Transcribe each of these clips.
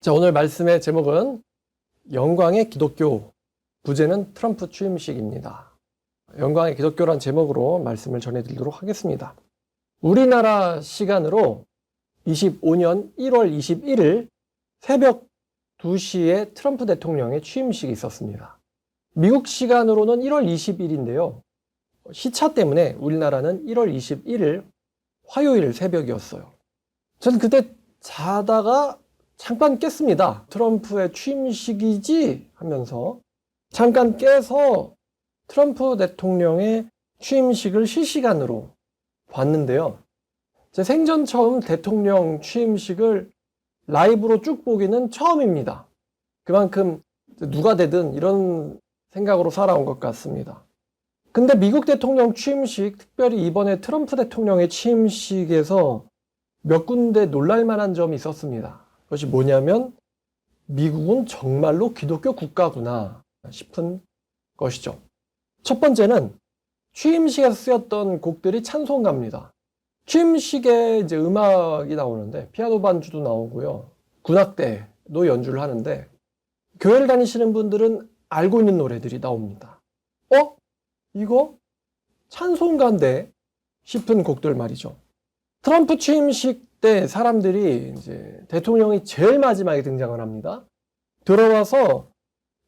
자, 오늘 말씀의 제목은 영광의 기독교, 부제는 트럼프 취임식입니다. 영광의 기독교란 제목으로 말씀을 전해드리도록 하겠습니다. 우리나라 시간으로 25년 1월 21일 새벽 2시에 트럼프 대통령의 취임식이 있었습니다. 미국 시간으로는 1월 20일인데요. 시차 때문에 우리나라는 1월 21일 화요일 새벽이었어요. 저는 그때 자다가 잠깐 깼습니다. 트럼프의 취임식이지 하면서 잠깐 깨서 트럼프 대통령의 취임식을 실시간으로 봤는데요. 제 생전 처음 대통령 취임식을 라이브로 쭉 보기는 처음입니다. 그만큼 누가 되든 이런 생각으로 살아온 것 같습니다. 근데 미국 대통령 취임식, 특별히 이번에 트럼프 대통령의 취임식에서 몇 군데 놀랄만한 점이 있었습니다. 그것이 뭐냐면 미국은 정말로 기독교 국가구나 싶은 것이죠. 첫 번째는 취임식에서 쓰였던 곡들이 찬송가입니다. 취임식에 이제 음악이 나오는데 피아노 반주도 나오고요. 군악대도 연주를 하는데 교회를 다니시는 분들은 알고 있는 노래들이 나옵니다. 이거 찬송가인데 싶은 곡들 말이죠. 트럼프 취임식 때 사람들이 이제 대통령이 제일 마지막에 등장을 합니다. 들어와서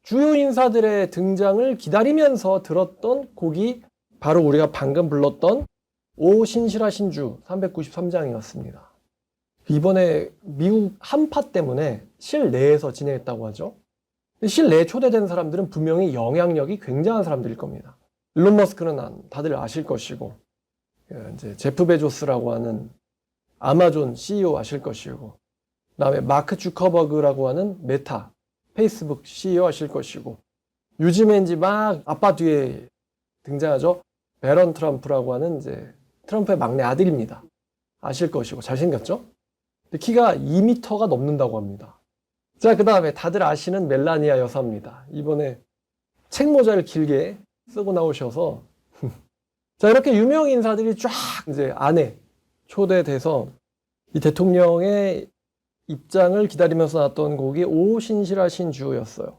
주요 인사들의 등장을 기다리면서 들었던 곡이 바로 우리가 방금 불렀던 오 신실하신 주 393장이었습니다. 이번에 미국 한파 때문에 실내에서 진행했다고 하죠. 실내에 초대된 사람들은 분명히 영향력이 굉장한 사람들일 겁니다. 일론 머스크는 다들 아실 것이고, 이제 제프 베조스라고 하는 아마존 CEO 아실 것이고, 그다음에 마크 주커버그라고 하는 메타, 페이스북 CEO 아실 것이고, 요즘에 이제 막 아빠 뒤에 등장하죠. 베런 트럼프라고 하는 이제 트럼프의 막내 아들입니다. 아실 것이고, 잘생겼죠? 근데 키가 2m가 넘는다고 합니다. 자, 그 다음에 다들 아시는 멜라니아 여사입니다. 이번에 책모자를 길게 쓰고 나오셔서 자, 이렇게 유명 인사들이 쫙 이제 안에 초대돼서 이 대통령의 입장을 기다리면서 나왔던 곡이 오 신실하신 주였어요.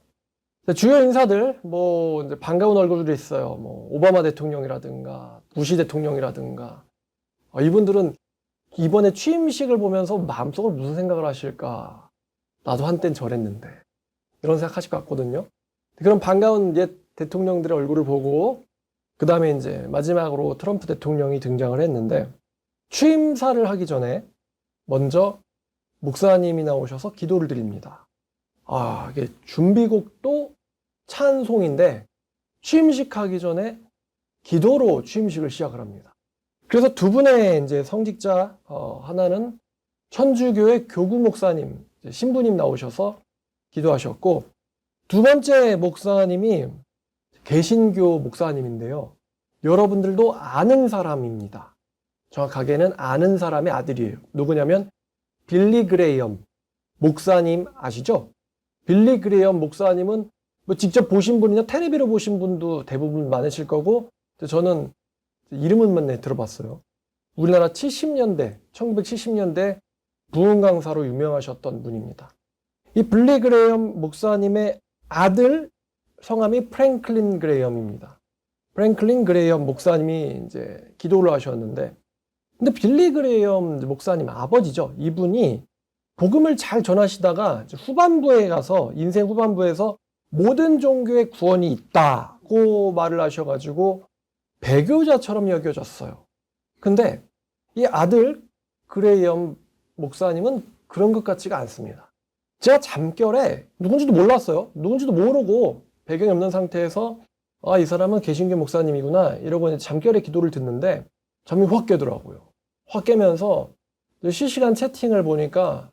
주요 인사들 뭐 이제 반가운 얼굴들이 있어요. 뭐 오바마 대통령이라든가 부시 대통령이라든가 이분들은 이번에 취임식을 보면서 마음속으로 무슨 생각을 하실까? 나도 한땐 저랬는데 이런 생각하실 것 같거든요. 그런 반가운 옛 대통령들의 얼굴을 보고 그 다음에 이제 마지막으로 트럼프 대통령이 등장을 했는데 취임사를 하기 전에 먼저 목사님이 나오셔서 기도를 드립니다. 이게 준비곡도 찬송인데 취임식 하기 전에 기도로 취임식을 시작을 합니다. 그래서 두 분의 이제 성직자, 하나는 천주교의 교구 목사님, 신부님 나오셔서 기도하셨고, 두 번째 목사님이 개신교 목사님인데요. 여러분들도 아는 사람입니다. 정확하게는 아는 사람의 아들이에요. 누구냐면 빌리 그레이엄 목사님 아시죠? 빌리 그레이엄 목사님은 뭐 직접 보신 분이나 텔레비로 보신 분도 대부분 많으실 거고, 저는 이름은 들어봤어요. 우리나라 1970년대 부흥 강사로 유명하셨던 분입니다. 이 빌리 그레이엄 목사님의 아들 성함이 프랭클린 그레이엄입니다. 프랭클린 그레이엄 목사님이 이제 기도를 하셨는데, 근데 빌리 그레이엄 목사님 아버지죠. 이분이 복음을 잘 전하시다가 후반부에 가서 인생 후반부에서 모든 종교의 구원이 있다고 말을 하셔가지고 배교자처럼 여겨졌어요. 근데 이 아들 그레이엄 목사님은 그런 것 같지가 않습니다. 제가 잠결에 누군지도 몰랐어요. 누군지도 모르고 배경이 없는 상태에서 이 사람은 개신교 목사님이구나 이러고 이제 잠결에 기도를 듣는데 잠이 확 깨더라고요. 확 깨면서 실시간 채팅을 보니까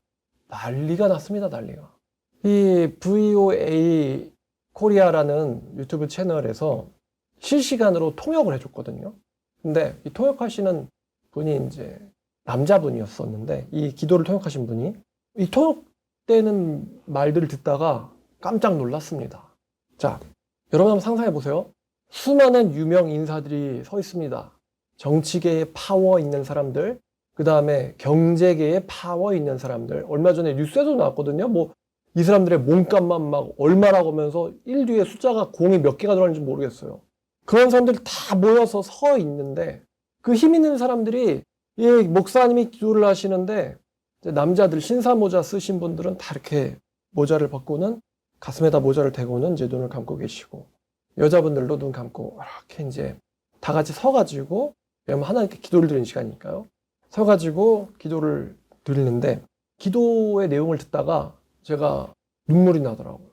난리가 났습니다. 난리가. 이 VOA 코리아라는 유튜브 채널에서 실시간으로 통역을 해줬거든요. 근데 이 통역하시는 분이 이제 남자분이었었는데 이 기도를 통역하신 분이 이 통역되는 말들을 듣다가 깜짝 놀랐습니다. 자, 여러분 한번 상상해 보세요. 수많은 유명 인사들이 서 있습니다. 정치계에 파워 있는 사람들, 그 다음에 경제계에 파워 있는 사람들. 얼마 전에 뉴스에도 나왔거든요. 뭐 이 사람들의 몸값만 막 얼마라고 하면서 1 뒤에 숫자가 공이 몇 개가 들어가는지 모르겠어요. 그런 사람들이 다 모여서 서 있는데 그 힘 있는 사람들이 이 목사님이 기도를 하시는데 남자들 신사 모자 쓰신 분들은 다 이렇게 모자를 벗고는 가슴에다 모자를 대고는 이제 눈을 감고 계시고 여자분들도 눈 감고 이렇게 이제 다 같이 서가지고 왜냐면 하나님께 기도를 드리는 시간이니까요. 서가지고 기도를 드리는데 기도의 내용을 듣다가 제가 눈물이 나더라고요.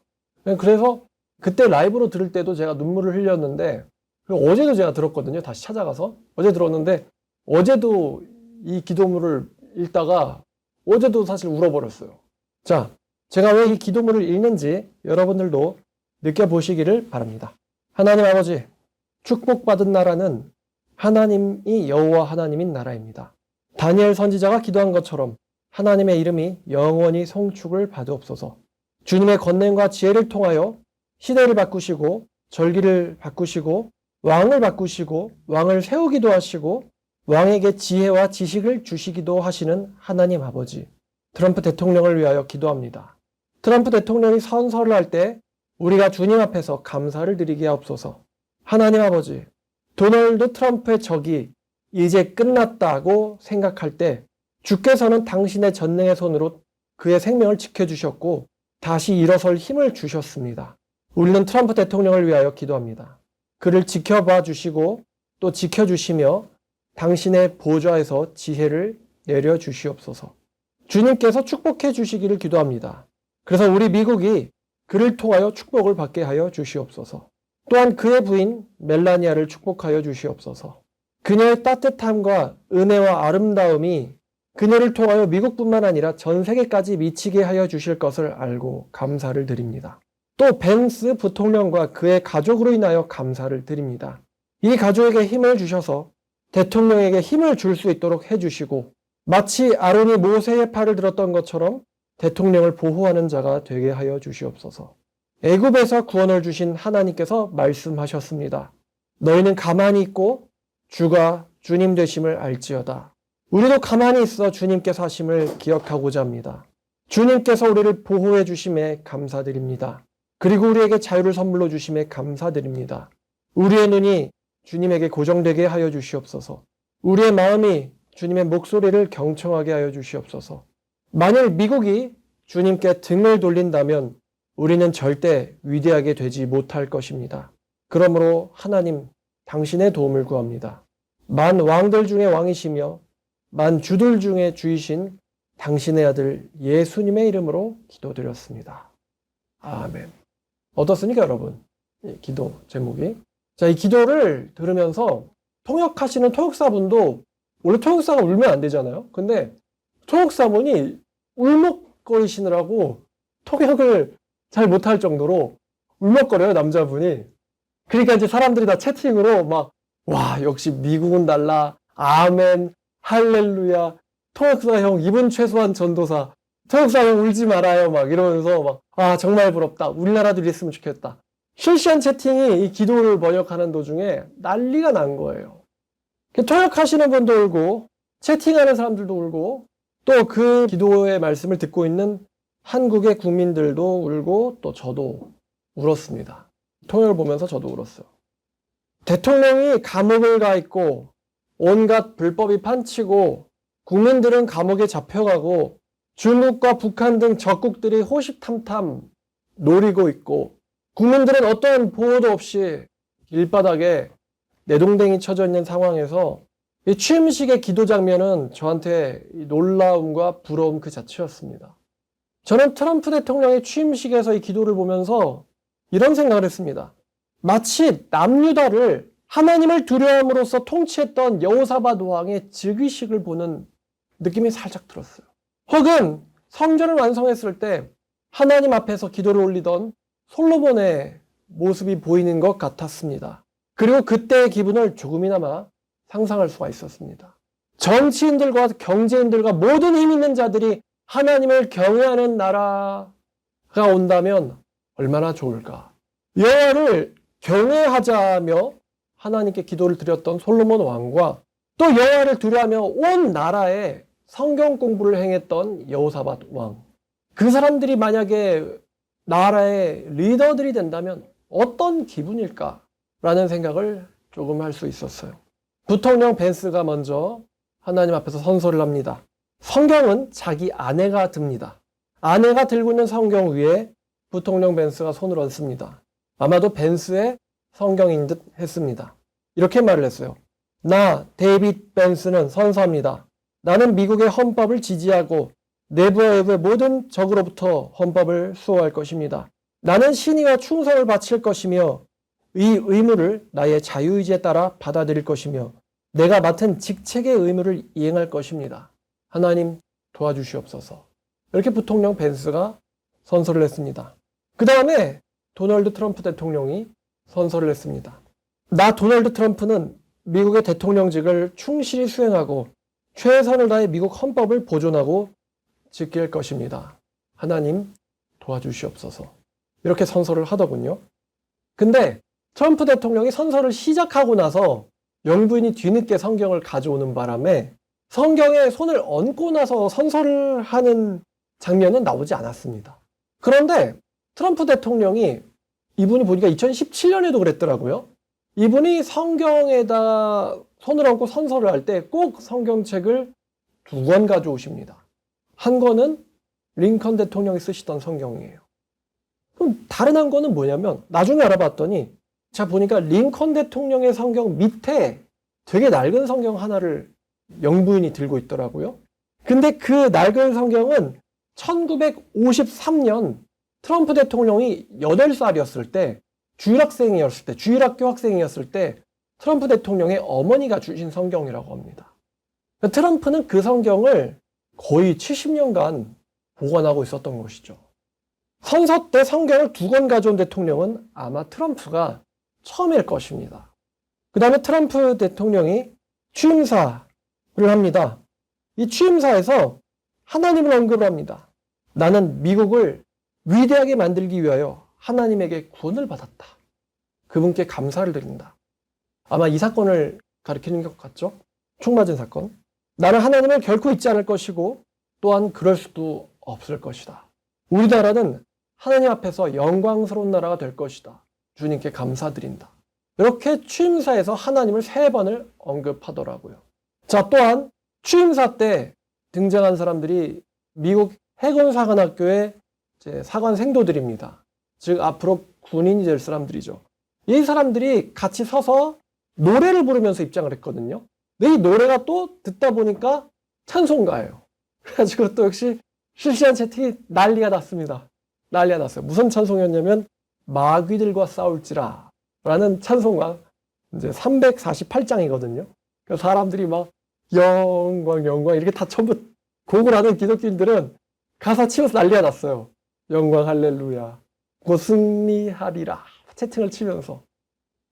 그래서 그때 라이브로 들을 때도 제가 눈물을 흘렸는데 어제도 제가 들었거든요. 다시 찾아가서 어제 들었는데 어제도 이 기도문을 읽다가 어제도 사실 울어버렸어요. 자, 제가 왜 이 기도문을 읽는지 여러분들도 느껴보시기를 바랍니다. 하나님 아버지, 축복받은 나라는 하나님이 여호와 하나님인 나라입니다. 다니엘 선지자가 기도한 것처럼 하나님의 이름이 영원히 송축을 받으옵소서. 주님의 권능과 지혜를 통하여 시대를 바꾸시고 절기를 바꾸시고 왕을 바꾸시고 왕을 세우기도 하시고 왕에게 지혜와 지식을 주시기도 하시는 하나님 아버지, 트럼프 대통령을 위하여 기도합니다. 트럼프 대통령이 선서를 할 때 우리가 주님 앞에서 감사를 드리게 하옵소서. 하나님 아버지, 도널드 트럼프의 적이 이제 끝났다고 생각할 때 주께서는 당신의 전능의 손으로 그의 생명을 지켜주셨고 다시 일어설 힘을 주셨습니다. 우리는 트럼프 대통령을 위하여 기도합니다. 그를 지켜봐 주시고 또 지켜주시며 당신의 보좌에서 지혜를 내려주시옵소서. 주님께서 축복해 주시기를 기도합니다. 그래서 우리 미국이 그를 통하여 축복을 받게 하여 주시옵소서. 또한 그의 부인 멜라니아를 축복하여 주시옵소서. 그녀의 따뜻함과 은혜와 아름다움이 그녀를 통하여 미국뿐만 아니라 전 세계까지 미치게 하여 주실 것을 알고 감사를 드립니다. 또 벤스 부통령과 그의 가족으로 인하여 감사를 드립니다. 이 가족에게 힘을 주셔서 대통령에게 힘을 줄 수 있도록 해주시고 마치 아론이 모세의 팔을 들었던 것처럼 대통령을 보호하는 자가 되게 하여 주시옵소서. 애굽에서 구원을 주신 하나님께서 말씀하셨습니다. 너희는 가만히 있고 주가 주님 되심을 알지어다. 우리도 가만히 있어 주님께서 하심을 기억하고자 합니다. 주님께서 우리를 보호해 주심에 감사드립니다. 그리고 우리에게 자유를 선물로 주심에 감사드립니다. 우리의 눈이 주님에게 고정되게 하여 주시옵소서. 우리의 마음이 주님의 목소리를 경청하게 하여 주시옵소서. 만일 미국이 주님께 등을 돌린다면 우리는 절대 위대하게 되지 못할 것입니다. 그러므로 하나님, 당신의 도움을 구합니다. 만 왕들 중에 왕이시며 만 주들 중에 주이신 당신의 아들 예수님의 이름으로 기도드렸습니다. 아멘. 어떻습니까, 여러분? 기도 제목이. 자, 이 기도를 들으면서 통역하시는 통역사분도 원래 통역사가 울면 안 되잖아요. 근데 통역사분이 울먹거리시느라고 통역을 잘 못할 정도로 울먹거려요, 남자분이. 그러니까 이제 사람들이 다 채팅으로 막, 와, 역시 미국은 달라. 아멘, 할렐루야. 통역사 형, 이분 최소한 전도사. 통역사 형 울지 말아요. 막 이러면서 막, 아, 정말 부럽다. 우리나라도 이랬으면 좋겠다. 실시간 채팅이 이 기도를 번역하는 도중에 난리가 난 거예요. 통역하시는 분도 울고, 채팅하는 사람들도 울고, 또 그 기도의 말씀을 듣고 있는 한국의 국민들도 울고, 또 저도 울었습니다. 통역을 보면서 저도 울었어요. 대통령이 감옥을 가 있고, 온갖 불법이 판치고, 국민들은 감옥에 잡혀가고, 중국과 북한 등 적국들이 호시탐탐 노리고 있고, 국민들은 어떠한 보호도 없이 길바닥에 내동댕이 쳐져 있는 상황에서 이 취임식의 기도 장면은 저한테 놀라움과 부러움 그 자체였습니다. 저는 트럼프 대통령의 취임식에서 이 기도를 보면서 이런 생각을 했습니다. 마치 남유다를 하나님을 두려움으로써 통치했던 여호사밧 왕의 즉위식을 보는 느낌이 살짝 들었어요. 혹은 성전을 완성했을 때 하나님 앞에서 기도를 올리던 솔로몬의 모습이 보이는 것 같았습니다. 그리고 그때의 기분을 조금이나마 상상할 수가 있었습니다. 정치인들과 경제인들과 모든 힘 있는 자들이 하나님을 경외하는 나라가 온다면 얼마나 좋을까. 여호와를 경외하자며 하나님께 기도를 드렸던 솔로몬 왕과 또 여호와를 두려워하며 온 나라에 성경 공부를 행했던 여호사밧 왕. 그 사람들이 만약에 나라의 리더들이 된다면 어떤 기분일까라는 생각을 조금 할 수 있었어요. 부통령 벤스가 먼저 하나님 앞에서 선서를 합니다. 성경은 자기 아내가 듭니다. 아내가 들고 있는 성경 위에 부통령 벤스가 손을 얹습니다. 아마도 벤스의 성경인 듯 했습니다. 이렇게 말을 했어요. 나 데이빗 벤스는 선서합니다. 나는 미국의 헌법을 지지하고 내부와 외부의 모든 적으로부터 헌법을 수호할 것입니다. 나는 신의와 충성을 바칠 것이며 이 의무를 나의 자유의지에 따라 받아들일 것이며 내가 맡은 직책의 의무를 이행할 것입니다. 하나님 도와주시옵소서. 이렇게 부통령 벤스가 선서를 했습니다. 그 다음에 도널드 트럼프 대통령이 선서를 했습니다. 나 도널드 트럼프는 미국의 대통령직을 충실히 수행하고 최선을 다해 미국 헌법을 보존하고 지킬 것입니다. 하나님 도와주시옵소서. 이렇게 선서를 하더군요. 근데 트럼프 대통령이 선서를 시작하고 나서 영부인이 뒤늦게 성경을 가져오는 바람에 성경에 손을 얹고 나서 선서를 하는 장면은 나오지 않았습니다. 그런데 트럼프 대통령이 이분이 보니까 2017년에도 그랬더라고요. 이분이 성경에다 손을 얹고 선서를 할 때 꼭 성경책을 2권 가져오십니다. 한 권은 링컨 대통령이 쓰시던 성경이에요. 그럼 다른 한 권은 뭐냐면 나중에 알아봤더니 자 보니까 링컨 대통령의 성경 밑에 되게 낡은 성경 하나를 영부인이 들고 있더라고요. 근데 그 낡은 성경은 1953년 트럼프 대통령이 8살이었을 때 주일학교 학생이었을 때 트럼프 대통령의 어머니가 주신 성경이라고 합니다. 트럼프는 그 성경을 거의 70년간 보관하고 있었던 것이죠. 선서 때 성경을 2권 가져온 대통령은 아마 트럼프가 처음일 것입니다. 그 다음에 트럼프 대통령이 취임사를 합니다. 이 취임사에서 하나님을 언급을 합니다. 나는 미국을 위대하게 만들기 위하여 하나님에게 구원을 받았다. 그분께 감사를 드린다. 아마 이 사건을 가리키는 것 같죠? 총 맞은 사건. 나는 하나님을 결코 잊지 않을 것이고 또한 그럴 수도 없을 것이다. 우리나라는 하나님 앞에서 영광스러운 나라가 될 것이다. 주님께 감사드린다. 이렇게 취임사에서 하나님을 3번을 언급하더라고요. 자, 또한 취임사 때 등장한 사람들이 미국 해군사관학교의 사관 생도들입니다. 즉 앞으로 군인이 될 사람들이죠. 이 사람들이 같이 서서 노래를 부르면서 입장을 했거든요. 근데 이 노래가 또 듣다 보니까 찬송가예요. 그래가지고 또 역시 실시간 채팅이 난리가 났습니다. 난리가 났어요. 무슨 찬송이었냐면 마귀들과 싸울지라 라는 찬송가 이제 348장이거든요. 그래서 사람들이 막 영광 이렇게 다 전부 곡을 하는 기독교인들은 가사 치면서 난리가 났어요. 영광 할렐루야 곧 승리하리라 채팅을 치면서.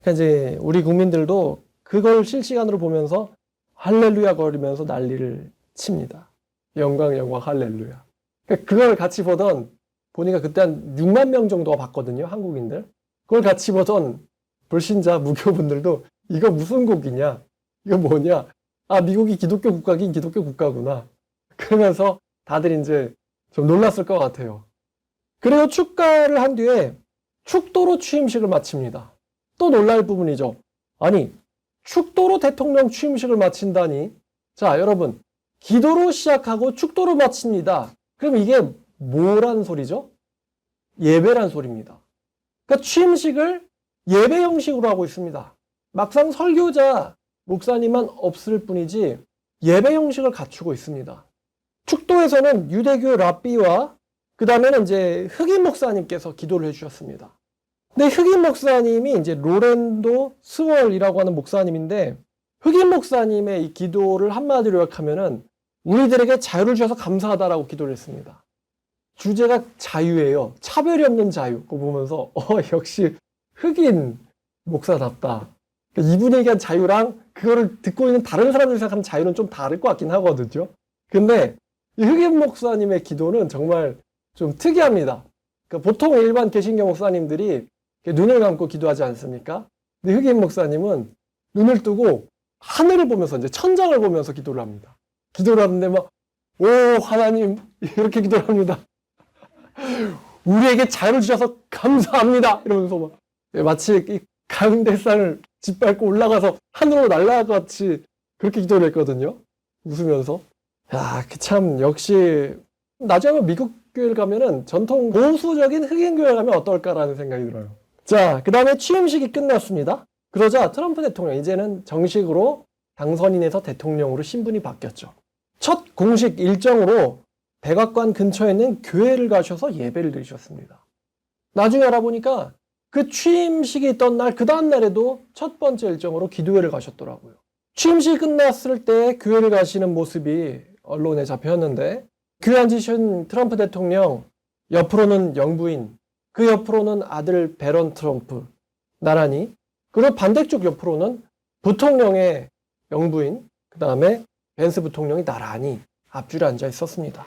그러니까 이제 우리 국민들도 그걸 실시간으로 보면서 할렐루야 거리면서 난리를 칩니다. 영광 할렐루야. 그러니까 그걸 같이 보니까 그때 한 6만 명 정도가 봤거든요. 한국인들. 그걸 같이 보던 불신자 무교분들도 이거 무슨 곡이냐? 이거 뭐냐? 아, 미국이 기독교 국가긴 기독교 국가구나. 그러면서 다들 이제 좀 놀랐을 것 같아요. 그리고 축가를 한 뒤에 축도로 취임식을 마칩니다. 또 놀랄 부분이죠. 아니, 축도로 대통령 취임식을 마친다니. 자, 여러분. 기도로 시작하고 축도로 마칩니다. 그럼 이게 뭐란 소리죠? 예배란 소리입니다. 그러니까 취임식을 예배 형식으로 하고 있습니다. 막상 설교자, 목사님만 없을 뿐이지 예배 형식을 갖추고 있습니다. 축도에서는 유대교 랍비와 그 다음에는 이제 흑인 목사님께서 기도를 해주셨습니다. 근데 흑인 목사님이 이제 로렌도 스월이라고 하는 목사님인데 흑인 목사님의 이 기도를 한마디로 요약하면은 우리들에게 자유를 주셔서 감사하다라고 기도를 했습니다. 주제가 자유예요. 차별이 없는 자유. 그거 보면서 역시 흑인 목사답다. 그러니까 이분이 얘기한 자유랑 그거를 듣고 있는 다른 사람들이 생각하는 자유는 좀 다를 것 같긴 하거든요. 근데 이 흑인 목사님의 기도는 정말 좀 특이합니다. 그러니까 보통 일반 개신교 목사님들이 눈을 감고 기도하지 않습니까? 근데 흑인 목사님은 눈을 뜨고 하늘을 보면서 이제 천장을 보면서 기도를 합니다. 기도를 하는데 막, 오, 하나님, 이렇게 기도를 합니다. 우리에게 자유를 주셔서 감사합니다. 이러면서 막 마치 이 강대상을 짓밟고 올라가서 하늘로 날아갈 것 같이 그렇게 기도를 했거든요. 웃으면서. 야, 참 역시 나중에 미국 교회를 가면은 전통 보수적인 흑인 교회 가면 어떨까라는 생각이 들어요. 자, 그 다음에 취임식이 끝났습니다. 그러자 트럼프 대통령 이제는 정식으로 당선이 돼서 대통령으로 신분이 바뀌었죠. 첫 공식 일정으로 백악관 근처에 있는 교회를 가셔서 예배를 드리셨습니다. 나중에 알아보니까 그 취임식이 있던 날, 그 다음 날에도 첫 번째 일정으로 기도회를 가셨더라고요. 취임식이 끝났을 때 교회를 가시는 모습이 언론에 잡혔는데, 교회 앉으신 트럼프 대통령, 옆으로는 영부인, 그 옆으로는 아들 배런 트럼프, 나란히, 그리고 반대쪽 옆으로는 부통령의 영부인, 그 다음에 벤스 부통령이 나란히 앞줄에 앉아 있었습니다.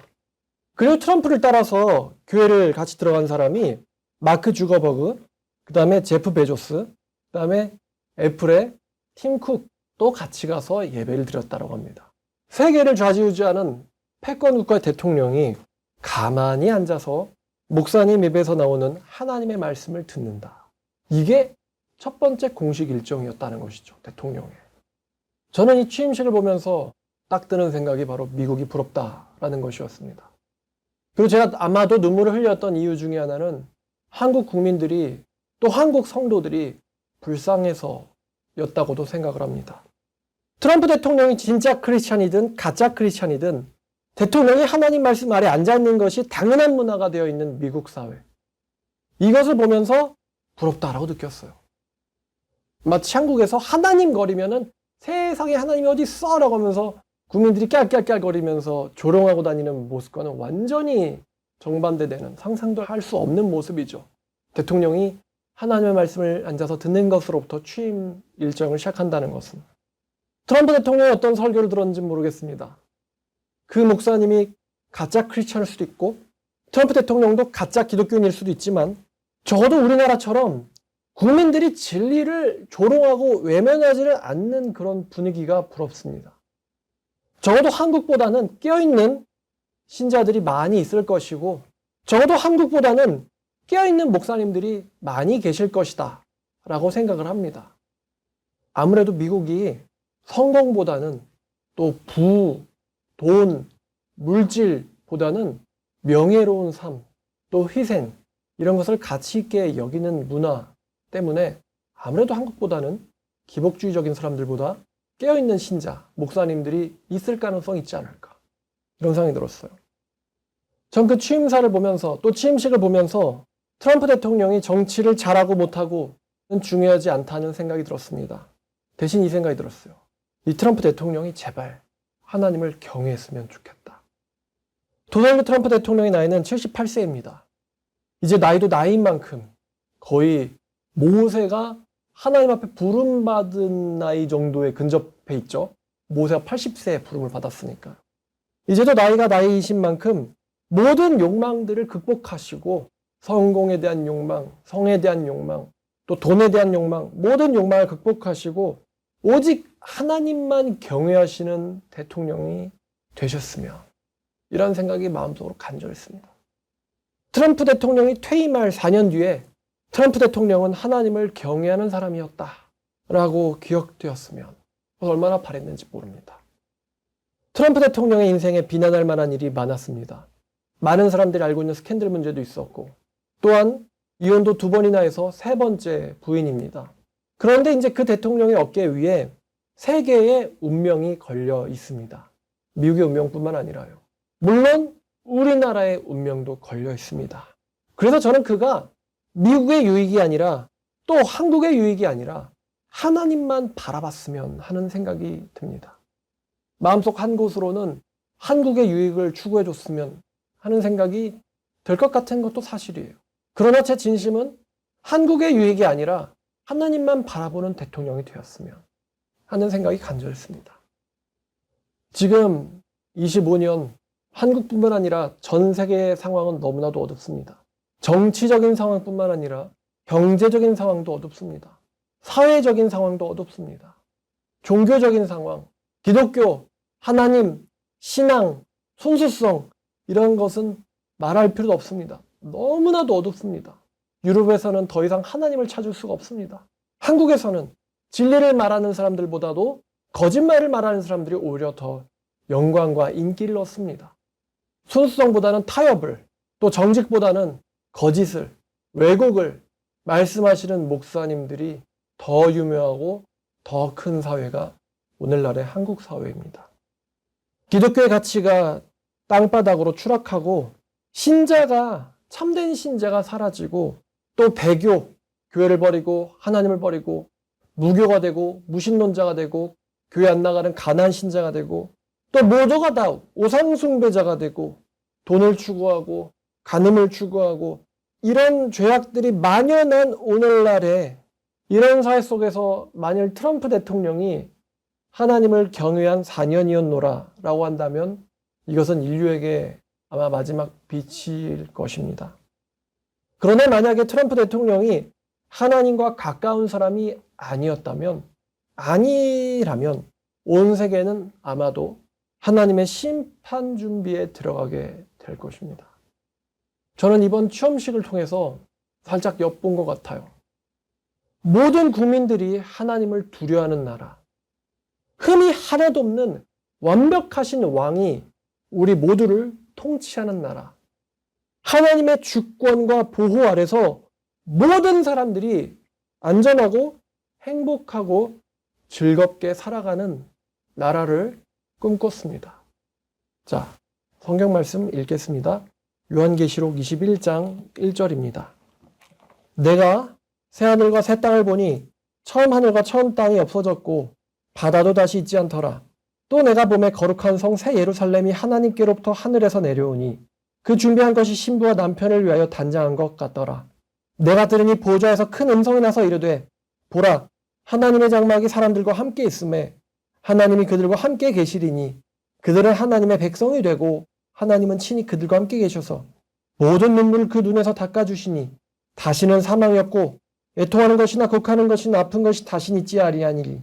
그리고 트럼프를 따라서 교회를 같이 들어간 사람이 마크 주거버그, 그 다음에 제프 베조스, 그 다음에 애플의 팀 쿡도 같이 가서 예배를 드렸다고 합니다. 세계를 좌지우지하는 패권 국가의 대통령이 가만히 앉아서 목사님 입에서 나오는 하나님의 말씀을 듣는다. 이게 첫 번째 공식 일정이었다는 것이죠, 대통령의. 저는 이 취임식을 보면서 딱 드는 생각이 바로 미국이 부럽다라는 것이었습니다. 그리고 제가 아마도 눈물을 흘렸던 이유 중에 하나는 한국 국민들이 또 한국 성도들이 불쌍해서였다고도 생각을 합니다. 트럼프 대통령이 진짜 크리스찬이든 가짜 크리스찬이든 대통령이 하나님 말씀 아래 앉아있는 것이 당연한 문화가 되어 있는 미국 사회. 이것을 보면서 부럽다라고 느꼈어요. 마치 한국에서 하나님 거리면은 세상에 하나님이 어디 있어? 라고 하면서 국민들이 깔깔깔거리면서 조롱하고 다니는 모습과는 완전히 정반대되는, 상상도 할 수 없는 모습이죠. 대통령이 하나님의 말씀을 앉아서 듣는 것으로부터 취임 일정을 시작한다는 것은. 트럼프 대통령이 어떤 설교를 들었는지 모르겠습니다. 그 목사님이 가짜 크리스천일 수도 있고 트럼프 대통령도 가짜 기독교인일 수도 있지만 적어도 우리나라처럼 국민들이 진리를 조롱하고 외면하지를 않는 그런 분위기가 부럽습니다. 적어도 한국보다는 깨어있는 신자들이 많이 있을 것이고 적어도 한국보다는 깨어있는 목사님들이 많이 계실 것이다 라고 생각을 합니다. 아무래도 미국이 성공보다는 또 돈, 물질보다는 명예로운 삶, 또 희생 이런 것을 가치 있게 여기는 문화 때문에 아무래도 한국보다는 기복주의적인 사람들보다 깨어있는 신자, 목사님들이 있을 가능성이 있지 않을까 이런 생각이 들었어요. 전 그 취임사를 보면서 또 취임식을 보면서 트럼프 대통령이 정치를 잘하고 못하고는 중요하지 않다는 생각이 들었습니다. 대신 이 생각이 들었어요. 이 트럼프 대통령이 제발 하나님을 경외했으면 좋겠다. 도널드 트럼프 대통령의 나이는 78세입니다. 이제 나이도 나이인 만큼 거의 모세가 하나님 앞에 부름받은 나이 정도에 근접해 있죠. 모세가 80세에 부름을 받았으니까. 이제도 나이가 나이이신 만큼 모든 욕망들을 극복하시고 성공에 대한 욕망, 성에 대한 욕망, 또 돈에 대한 욕망, 모든 욕망을 극복하시고 오직 하나님만 경외하시는 대통령이 되셨으면 이런 생각이 마음속으로 간절했습니다. 트럼프 대통령이 퇴임할 4년 뒤에 트럼프 대통령은 하나님을 경외하는 사람이었다라고 기억되었으면 얼마나 바랬는지 모릅니다. 트럼프 대통령의 인생에 비난할 만한 일이 많았습니다. 많은 사람들이 알고 있는 스캔들 문제도 있었고 또한 이혼도 2번이나 해서 3번째 부인입니다. 그런데 이제 그 대통령의 어깨 위에 3개의 운명이 걸려 있습니다. 미국의 운명뿐만 아니라요. 물론 우리나라의 운명도 걸려 있습니다. 그래서 저는 그가 미국의 유익이 아니라 또 한국의 유익이 아니라 하나님만 바라봤으면 하는 생각이 듭니다. 마음속 한 곳으로는 한국의 유익을 추구해줬으면 하는 생각이 들 것 같은 것도 사실이에요. 그러나 제 진심은 한국의 유익이 아니라 하나님만 바라보는 대통령이 되었으면 하는 생각이 간절했습니다. 지금 25년 한국뿐만 아니라 전 세계의 상황은 너무나도 어둡습니다. 정치적인 상황뿐만 아니라 경제적인 상황도 어둡습니다. 사회적인 상황도 어둡습니다. 종교적인 상황, 기독교, 하나님, 신앙, 순수성 이런 것은 말할 필요도 없습니다. 너무나도 어둡습니다. 유럽에서는 더 이상 하나님을 찾을 수가 없습니다. 한국에서는 진리를 말하는 사람들보다도 거짓말을 말하는 사람들이 오히려 더 영광과 인기를 얻습니다. 순수성보다는 타협을, 또 정직보다는 거짓을, 왜곡을 말씀하시는 목사님들이 더 유명하고 더 큰 사회가 오늘날의 한국 사회입니다. 기독교의 가치가 땅바닥으로 추락하고 참된 신자가 사라지고 또 배교, 교회를 버리고 하나님을 버리고 무교가 되고 무신론자가 되고 교회 안 나가는 가난한 신자가 되고 또 모두가 다 우상숭배자가 되고 돈을 추구하고 간음을 추구하고 이런 죄악들이 만연한 오늘날에 이런 사회 속에서 만일 트럼프 대통령이 하나님을 경외한 4년이었노라 라고 한다면 이것은 인류에게 아마 마지막 빛일 것입니다. 그러나 만약에 트럼프 대통령이 하나님과 가까운 사람이 아니라면 온 세계는 아마도 하나님의 심판 준비에 들어가게 될 것입니다. 저는 이번 취업식을 통해서 살짝 엿본 것 같아요. 모든 국민들이 하나님을 두려워하는 나라, 흠이 하나도 없는 완벽하신 왕이 우리 모두를 통치하는 나라, 하나님의 주권과 보호 아래서 모든 사람들이 안전하고 행복하고 즐겁게 살아가는 나라를 꿈꿨습니다. 자, 성경 말씀 읽겠습니다. 요한계시록 21장 1절입니다. 내가 새하늘과 새 땅을 보니 처음 하늘과 처음 땅이 없어졌고 바다도 다시 있지 않더라. 또 내가 보매 거룩한 성 새 예루살렘이 하나님께로부터 하늘에서 내려오니 그 준비한 것이 신부와 남편을 위하여 단장한 것 같더라. 내가 들으니 보좌에서 큰 음성이 나서 이르되 보라, 하나님의 장막이 사람들과 함께 있음에 하나님이 그들과 함께 계시리니 그들은 하나님의 백성이 되고 하나님은 친히 그들과 함께 계셔서 모든 눈물을 그 눈에서 닦아주시니 다시는 사망이 없고 애통하는 것이나 곡하는 것이나 아픈 것이 다시는 있지 아니하니리.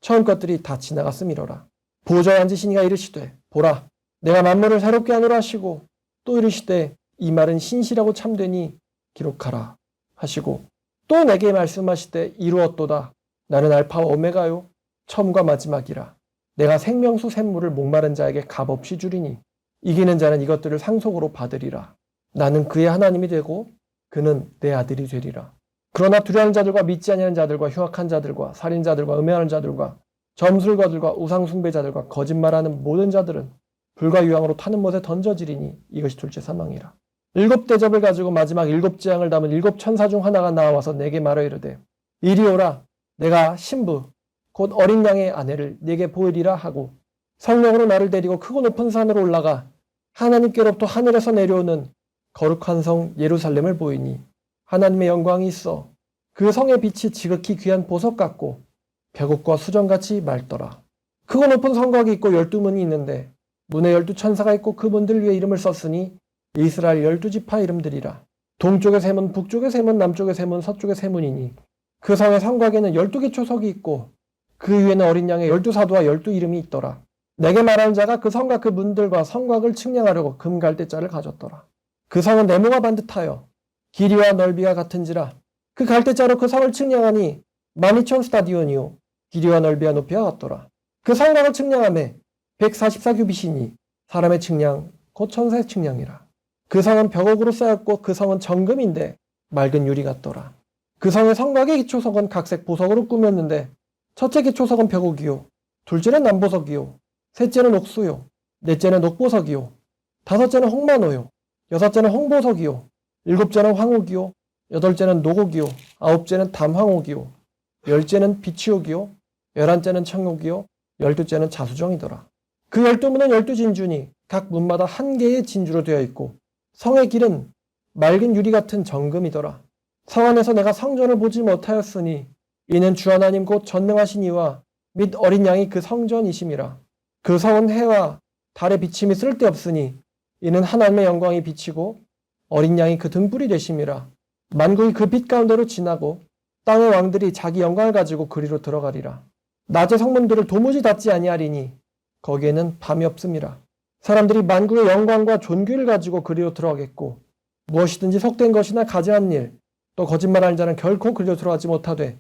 처음 것들이 다 지나갔음이로라. 보좌에 앉으신 이가 이르시되 보라, 내가 만물을 새롭게 하노라 하시고 또 이르시되 이 말은 신실하고 참되니 기록하라 하시고 또 내게 말씀하시되 이루었도다. 나는 알파와 오메가요 처음과 마지막이라. 내가 생명수 샘물을 목마른 자에게 값없이 주리니 이기는 자는 이것들을 상속으로 받으리라. 나는 그의 하나님이 되고 그는 내 아들이 되리라. 그러나 두려워하는 자들과 믿지 아니하는 자들과 흉악한 자들과 살인자들과 음해하는 자들과 점술가들과 우상숭배자들과 거짓말하는 모든 자들은 불과 유황으로 타는 못에 던져지리니 이것이 둘째 사망이라. 7 대접을 가지고 마지막 7 재앙을 담은 7 천사 중 하나가 나와서 내게 말하여 이르되 이리 오라. 내가 신부 곧 어린 양의 아내를 네게 보이리라 하고 성령으로 나를 데리고 크고 높은 산으로 올라가 하나님께로부터 하늘에서 내려오는 거룩한 성 예루살렘을 보이니 하나님의 영광이 있어 그 성의 빛이 지극히 귀한 보석 같고 벽옥과 수정같이 맑더라. 크고 높은 성곽이 있고 12문이 있는데 문에 12 천사가 있고 그 문들 위에 이름을 썼으니 이스라엘 12지파 이름들이라. 동쪽의 세 문, 북쪽의 세 문, 남쪽의 세 문, 서쪽의 세 문이니 그 성의 성곽에는 12개 초석이 있고 그 위에는 어린 양의 12사도와 12 이름이 있더라. 내게 말하는 자가 그 성과 그 문들과 성곽을 측량하려고 금갈대자를 가졌더라. 그 성은 네모가 반듯하여 길이와 넓이가 같은지라. 그 갈대자로 그 성을 측량하니 12,000 스타디온이요 길이와 넓이와 높이가 같더라. 그 성곽을 측량하매 144규빗이니 사람의 측량 곧 천사의 측량이라. 그 성은 벽옥으로 쌓였고 그 성은 정금인데 맑은 유리 같더라. 그 성의 성곽의 기초석은 각색 보석으로 꾸몄는데 첫째 기초석은 벽옥이요 둘째는 남보석이요 셋째는 옥수요 넷째는 옥보석이요 다섯째는 홍마노요 여섯째는 홍보석이요 일곱째는 황옥이요 여덟째는 노곡이요 아홉째는 담황옥이요 열째는 비치옥이요 11째는 청옥이요 12째는 자수정이더라. 그 12문은 12진주니 각 문마다 한 개의 진주로 되어 있고 성의 길은 맑은 유리 같은 정금이더라. 성 안에서 내가 성전을 보지 못하였으니 이는 주 하나님 곧 전능하신 이와 및 어린 양이 그 성전이심이라. 그 성은 해와 달의 비침이 쓸데없으니 이는 하나님의 영광이 비치고 어린 양이 그 등불이 되심이라. 만국이 그 빛 가운데로 지나고 땅의 왕들이 자기 영광을 가지고 그리로 들어가리라. 낮의 성문들을 도무지 닫지 아니하리니 거기에는 밤이 없음이라. 사람들이 만국의 영광과 존귀를 가지고 그리로 들어가겠고 무엇이든지 속된 것이나 가증한 일, 또 거짓말하는 자는 결코 그리로 들어가지 못하되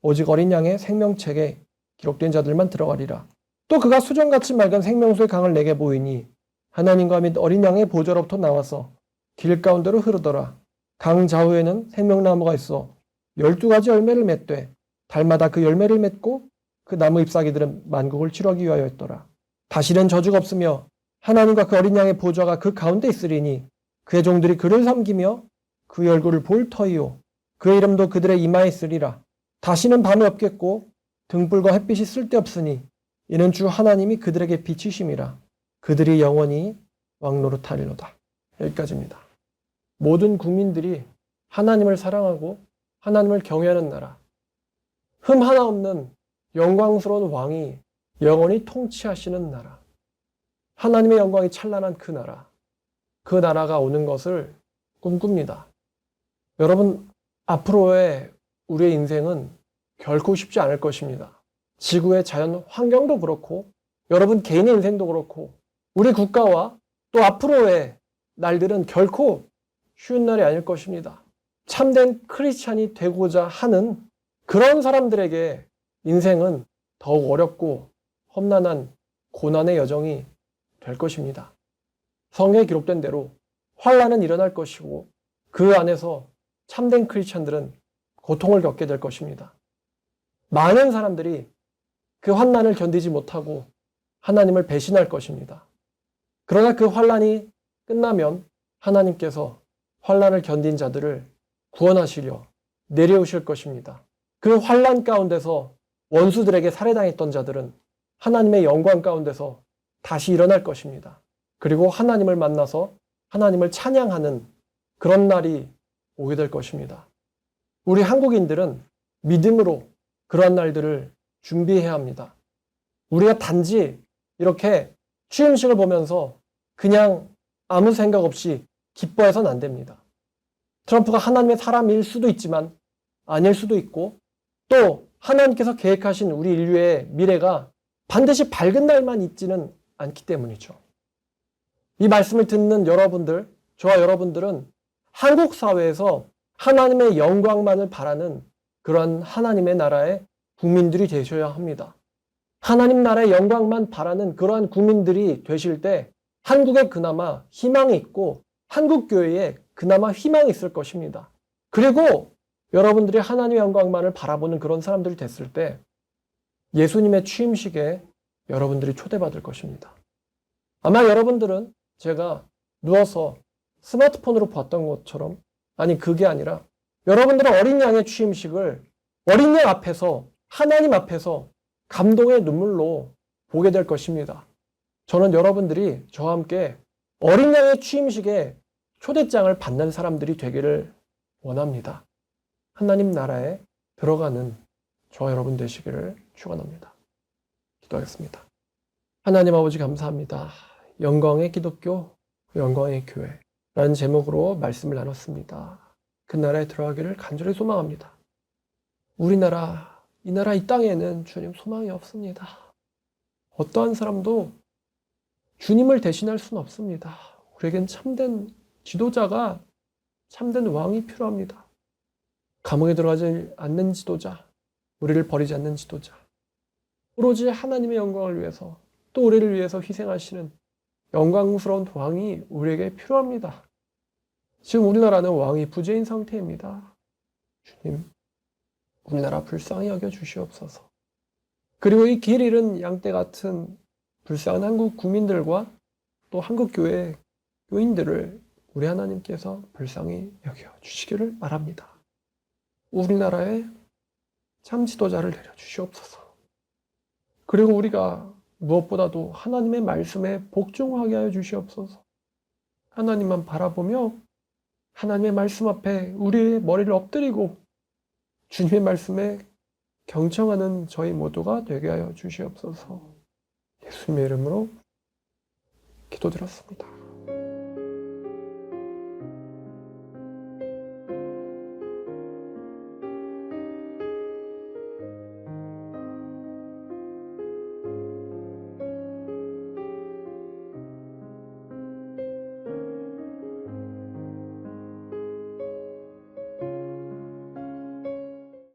오직 어린 양의 생명책에 기록된 자들만 들어가리라. 또 그가 수정같이 맑은 생명수의 강을 내게 보이니 하나님과 및 어린 양의 보좌로부터 나와서 길 가운데로 흐르더라. 강 좌우에는 생명나무가 있어 12가지 열매를 맺되 달마다 그 열매를 맺고 그 나무 잎사귀들은 만국을 치루하기 위하여였더라. 다시는 저주가 없으며 하나님과 그 어린 양의 보좌가 그 가운데 있으리니 그의 종들이 그를 섬기며 그의 얼굴을 볼 터이요 그의 이름도 그들의 이마에 있으리라. 다시는 밤이 없겠고 등불과 햇빛이 쓸데없으니 이는 주 하나님이 그들에게 빛이심이라. 그들이 영원히 왕노릇하리로다. 여기까지입니다. 모든 국민들이 하나님을 사랑하고 하나님을 경외하는 나라, 흠 하나 없는 영광스러운 왕이 영원히 통치하시는 나라, 하나님의 영광이 찬란한 그 나라, 그 나라가 오는 것을 꿈꿉니다. 여러분, 앞으로의 우리의 인생은 결코 쉽지 않을 것입니다. 지구의 자연 환경도 그렇고 여러분 개인의 인생도 그렇고 우리 국가와 또 앞으로의 날들은 결코 쉬운 날이 아닐 것입니다. 참된 크리스찬이 되고자 하는 그런 사람들에게 인생은 더욱 어렵고 험난한 고난의 여정이 될 것입니다. 성경에 기록된 대로 환난은 일어날 것이고 그 안에서 참된 크리스찬들은 고통을 겪게 될 것입니다. 많은 사람들이 그 환난을 견디지 못하고 하나님을 배신할 것입니다. 그러나 그 환난이 끝나면 하나님께서 환난을 견딘 자들을 구원하시려 내려오실 것입니다. 그 환난 가운데서 원수들에게 살해당했던 자들은 하나님의 영광 가운데서 다시 일어날 것입니다. 그리고 하나님을 만나서 하나님을 찬양하는 그런 날이 오게 될 것입니다. 우리 한국인들은 믿음으로 그러한 날들을 준비해야 합니다. 우리가 단지 이렇게 취임식을 보면서 그냥 아무 생각 없이 기뻐해서는 안 됩니다. 트럼프가 하나님의 사람일 수도 있지만 아닐 수도 있고 또 하나님께서 계획하신 우리 인류의 미래가 반드시 밝은 날만 있지는 않기 때문이죠. 이 말씀을 듣는 여러분들, 저와 여러분들은 한국 사회에서 하나님의 영광만을 바라는 그러한 하나님의 나라의 국민들이 되셔야 합니다. 하나님 나라의 영광만 바라는 그러한 국민들이 되실 때 한국에 그나마 희망이 있고 한국 교회에 그나마 희망이 있을 것입니다. 그리고 여러분들이 하나님의 영광만을 바라보는 그런 사람들이 됐을 때 예수님의 취임식에 여러분들이 초대받을 것입니다. 아마 여러분들은 제가 누워서 스마트폰으로 봤던 것처럼, 아니 그게 아니라 여러분들은 어린 양의 취임식을 어린 양 앞에서 하나님 앞에서 감동의 눈물로 보게 될 것입니다. 저는 여러분들이 저와 함께 어린 양의 취임식에 초대장을 받는 사람들이 되기를 원합니다. 하나님 나라에 들어가는 저와 여러분 되시기를 축원합니다. 기도하겠습니다. 하나님 아버지 감사합니다. 영광의 기독교, 영광의 교회라는 제목으로 말씀을 나눴습니다. 그 나라에 들어가기를 간절히 소망합니다. 우리나라, 이 나라 이 땅에는 주님 소망이 없습니다. 어떠한 사람도 주님을 대신할 수는 없습니다. 우리에겐 참된 지도자가, 참된 왕이 필요합니다. 감옥에 들어가지 않는 지도자, 우리를 버리지 않는 지도자, 오로지 하나님의 영광을 위해서 또 우리를 위해서 희생하시는 영광스러운 왕이 우리에게 필요합니다. 지금 우리나라는 왕이 부재인 상태입니다. 주님, 우리나라 불쌍히 여겨주시옵소서. 그리고 이 길 잃은 양떼 같은 불쌍한 한국 국민들과 또 한국 교회 교인들을 우리 하나님께서 불쌍히 여겨주시기를 바랍니다. 우리나라에 참 지도자를 내려주시옵소서. 그리고 우리가 무엇보다도 하나님의 말씀에 복종하게 하여 주시옵소서. 하나님만 바라보며 하나님의 말씀 앞에 우리의 머리를 엎드리고 주님의 말씀에 경청하는 저희 모두가 되게 하여 주시옵소서. 예수님의 이름으로 기도드렸습니다.